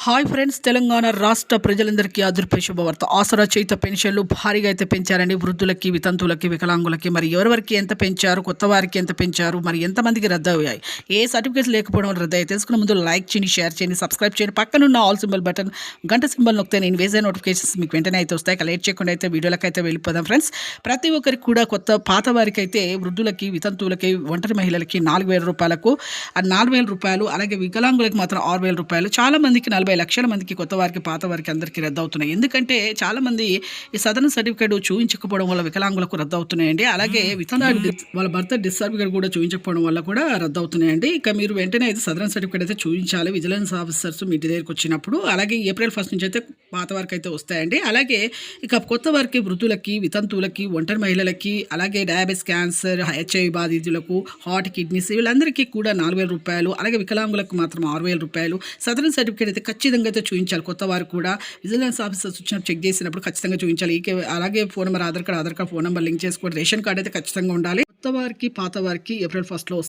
Hi friends, Telangana రాష్ట్ర ప్రజలందరికీ అదృశ్య శుభవార్త. ఆసరా చేత పెన్షన్లు భారీగా అయితే పెంచారండి. వృద్ధులకి, వితంతువులకి, వికలాంగులకి మరి ఎవరెవరికి ఎంత పెంచారు, కొత్త వారికి ఎంత పెంచారు, మరి ఎంతమందికి రద్దు అయ్యాయి, ఏ సర్టిఫికేట్స్ లేకపోవడం వల్ల రద్దు అయ్యాయి తెలుసుకున్న ముందు లైక్ చేయండి, షేర్ చేయండి, సబ్స్క్రైబ్ చేయండి. పక్కనున్న ఆల్ సింబల్ బటన్ గంట సింబల్ నొక్కితే నేను వేసే నోటిఫికేషన్స్ మీకు వెంటనే అయితే వస్తాయి. లేట్ చేయకుండా అయితే వీడియోలకు అయితే వెళ్ళిపోదాం ఫ్రెండ్స్. ప్రతి ఒక్కరికి కూడా పాత వారికి అయితే వృద్ధులకి, వితంతువులకి, ఒంటరి మహిళలకి 4,000 రూపాయలకు 4,000 రూపాయలు, అలాగే వికలాంగులకి మాత్రం 6,000 రూపాయలు. చాలా మందికి 40 లక్షల మందికి కొత్త వారికి, పాత వారికి అందరికీ రద్దు అవుతున్నాయి. ఎందుకంటే చాలా మంది ఈ సదరన్ సర్టిఫికేట్ చూపించకపోవడం వల్ల వికలాంగులకు రద్దు అవుతున్నాయండి. అలాగే వితంతువులు వాళ్ళ భర్త డిస్ సర్టిఫికేట్ కూడా చూపించకపోవడం వల్ల కూడా రద్దు అవుతున్నాయండి. ఇక మీరు వెంటనే అయితే సదరన్ సర్టిఫికేట్ అయితే చూపించాలి విజిలెన్స్ ఆఫీసర్స్ మీ దగ్గరికి వచ్చినప్పుడు. అలాగే ఏప్రిల్ 1 నుంచి అయితే పాత వారికి అయితే వస్తాయండి. అలాగే ఇక కొత్త వారికి, వృద్ధులకి, వితంతువులకి, ఒంటరి మహిళలకి, అలాగే డయాబెటిస్, క్యాన్సర్, HIV బాధితులకు, హార్ట్, కిడ్నీస్ వీళ్ళందరికీ కూడా 4,000 రూపాయలు, అలాగే వికలాంగులకు మాత్రం 6,000 రూపాయలు. సదరన్ సర్టిఫికేట్ అయితే ఖచ్చితంగా అయితే చూపించాలి. కొత్త వారు కూడా విజిలెన్స్ ఆఫీసర్స్ వచ్చినప్పుడు చెక్ చేసినప్పుడు ఖచ్చితంగా చూపించాలి. అలాగే phone number, Aadhaar card phone number link చేసుకోవాలి. రేషన్ కార్డ్ అయితే ఖచ్చితంగా ఉండాలి. కొత్త వారికి, పాత వారికి ఏప్రిల్ 1లో